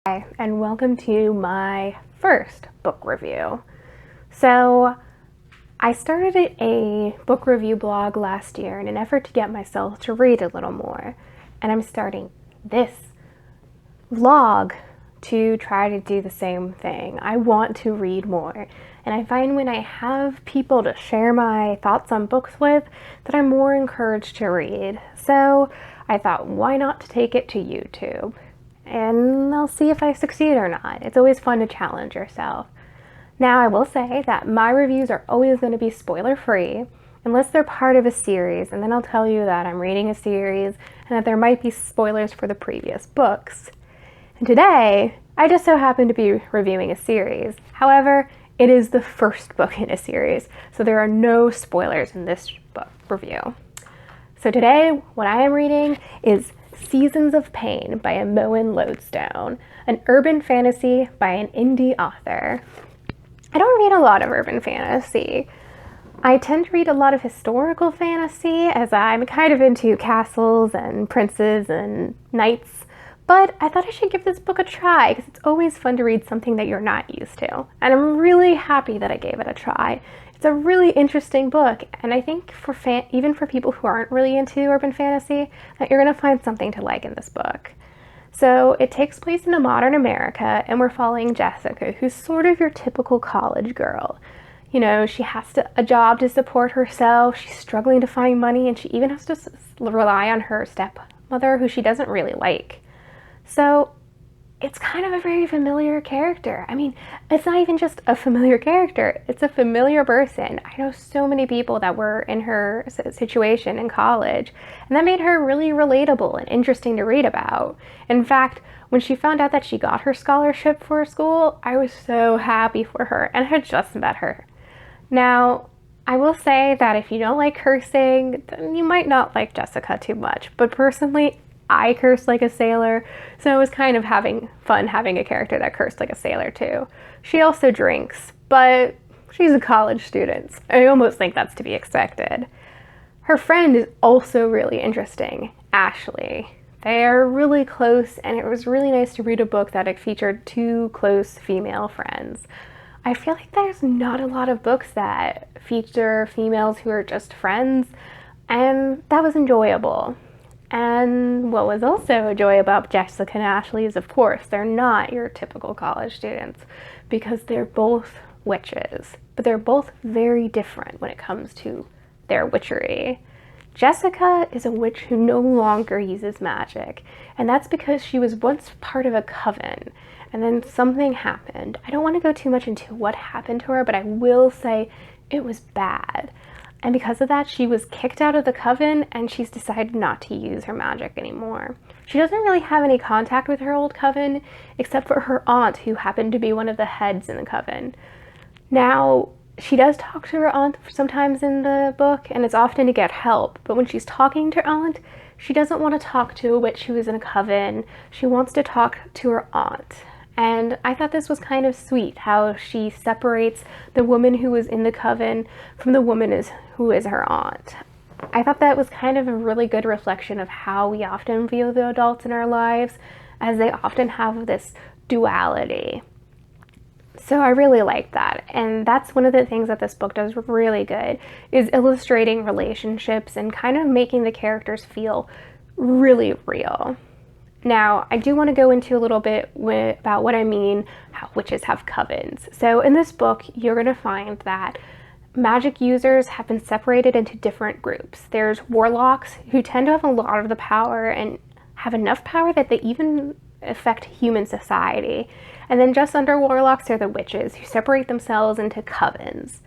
Hi, and welcome to my first book review. So, I started a book review blog last year in an effort to get myself to read a little more, and I'm starting this vlog to try to do the same thing. I want to read more, and I find when I have people to share my thoughts on books with that I'm more encouraged to read. So, I thought, why not take it to YouTube? And I'll see if I succeed or not. It's always fun to challenge yourself. Now, I will say that my reviews are always going to be spoiler-free, unless they're part of a series, and then I'll tell you that I'm reading a series and that there might be spoilers for the previous books. And today, I just so happen to be reviewing a series. However, it is the first book in a series, so there are no spoilers in this book review. So today, what I am reading is Seasons of Pain by Imowen Lodestone, an urban fantasy by an indie author. I don't read a lot of urban fantasy. I tend to read a lot of historical fantasy, as I'm kind of into castles and princes and knights, but I thought I should give this book a try because it's always fun to read something that you're not used to, and I'm really happy that I gave it a try. It's a really interesting book, and I think for even for people who aren't really into urban fantasy, that you're going to find something to like in this book. So it takes place in a modern America, and we're following Jessica, who's sort of your typical college girl. You know, she has a job to support herself, she's struggling to find money, and she even has to rely on her stepmother, who she doesn't really like. So it's kind of a very familiar character. I mean, it's not even just a familiar character, it's a familiar person. I know so many people that were in her situation in college, and that made her really relatable and interesting to read about. In fact, when she found out that she got her scholarship for school, I was so happy for her, and I had just met her. Now, I will say that if you don't like cursing, then you might not like Jessica too much, but personally, I curse like a sailor, so I was kind of having fun having a character that cursed like a sailor too. She also drinks, but she's a college student. I almost think that's to be expected. Her friend is also really interesting, Ashley. They are really close, and it was really nice to read a book that featured two close female friends. I feel like there's not a lot of books that feature females who are just friends, and that was enjoyable. And what was also enjoyable about Jessica and Ashley is, of course, they're not your typical college students because they're both witches, but they're both very different when it comes to their witchery. Jessica is a witch who no longer uses magic, and that's because she was once part of a coven, and then something happened. I don't want to go too much into what happened to her, but I will say it was bad. And because of that, she was kicked out of the coven, and she's decided not to use her magic anymore. She doesn't really have any contact with her old coven, except for her aunt, who happened to be one of the heads in the coven. Now, she does talk to her aunt sometimes in the book, and it's often to get help, but when she's talking to her aunt, she doesn't want to talk to a witch who is in a coven. She wants to talk to her aunt. And I thought this was kind of sweet, how she separates the woman who was in the coven from the woman who is her aunt. I thought that was kind of a really good reflection of how we often view the adults in our lives, as they often have this duality. So I really like that, and that's one of the things that this book does really good, is illustrating relationships and kind of making the characters feel really real. Now, I do want to go into a little bit about what I mean how witches have covens. So in this book, you're going to find that magic users have been separated into different groups. There's warlocks, who tend to have a lot of the power and have enough power that they even affect human society. And then just under warlocks are the witches, who separate themselves into covens.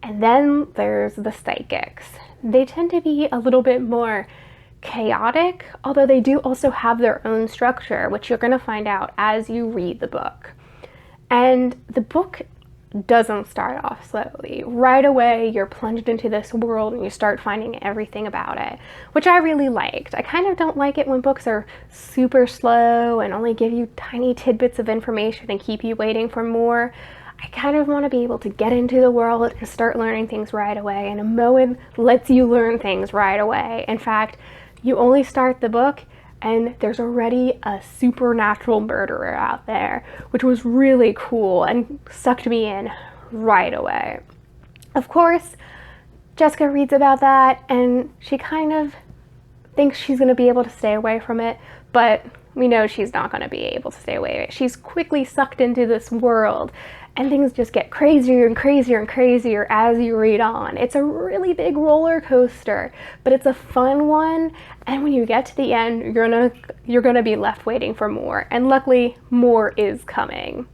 And then there's the psychics. They tend to be a little bit more chaotic, although they do also have their own structure, which you're going to find out as you read the book. And the book doesn't start off slowly. Right away, you're plunged into this world and you start finding everything about it, which I really liked. I kind of don't like it when books are super slow and only give you tiny tidbits of information and keep you waiting for more. I kind of want to be able to get into the world and start learning things right away, and Imowen lets you learn things right away. In fact, you only start the book and there's already a supernatural murderer out there, which was really cool and sucked me in right away. Of course, Jessica reads about that and she kind of thinks she's going to be able to stay away from it, but we know she's not going to be able to stay away. She's quickly sucked into this world, and things just get crazier and crazier and crazier as you read on. It's a really big roller coaster, but it's a fun one, and when you get to the end, you're gonna be left waiting for more, and luckily more is coming.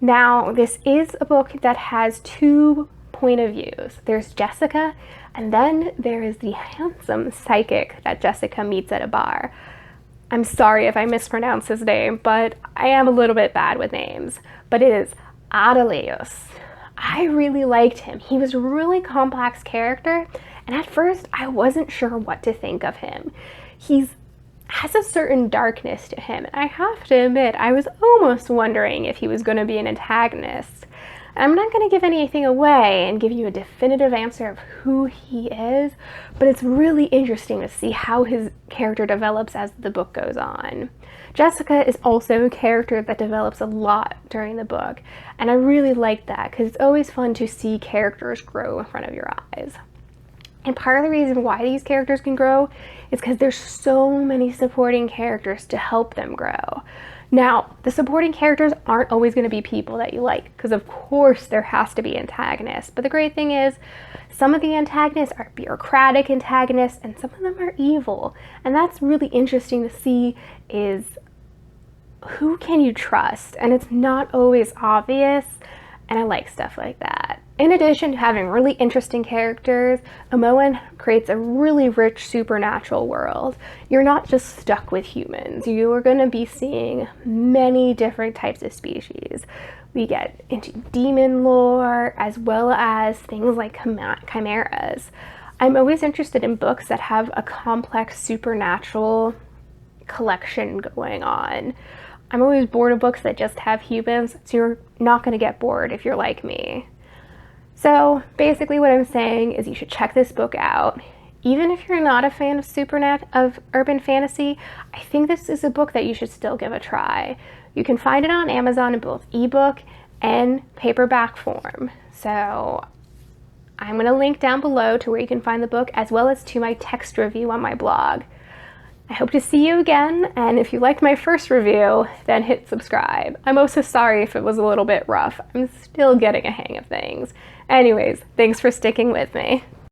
Now, this is a book that has two point of views. There's Jessica, and then there is the handsome psychic that Jessica meets at a bar. I'm sorry if I mispronounce his name, but I am a little bit bad with names. But it is Adelaus. I really liked him. He was a really complex character, and at first I wasn't sure what to think of him. He has a certain darkness to him, and I have to admit, I was almost wondering if he was going to be an antagonist. I'm not going to give anything away and give you a definitive answer of who he is, but it's really interesting to see how his character develops as the book goes on. Jessica is also a character that develops a lot during the book, and I really like that because it's always fun to see characters grow in front of your eyes. And part of the reason why these characters can grow is because there's so many supporting characters to help them grow. Now, the supporting characters aren't always going to be people that you like, because of course there has to be antagonists. But the great thing is, some of the antagonists are bureaucratic antagonists, and some of them are evil. And that's really interesting to see, is who can you trust? And it's not always obvious, and I like stuff like that. In addition to having really interesting characters, Imowen creates a really rich supernatural world. You're not just stuck with humans. You are going to be seeing many different types of species. We get into demon lore as well as things like chimeras. I'm always interested in books that have a complex supernatural collection going on. I'm always bored of books that just have humans, so you're not going to get bored if you're like me. So basically what I'm saying is you should check this book out. Even if you're not a fan of urban fantasy, I think this is a book that you should still give a try. You can find it on Amazon in both ebook and paperback form. So I'm going to link down below to where you can find the book, as well as to my text review on my blog. I hope to see you again, and if you liked my first review, then hit subscribe. I'm also sorry if it was a little bit rough. I'm still getting a hang of things. Anyways, thanks for sticking with me.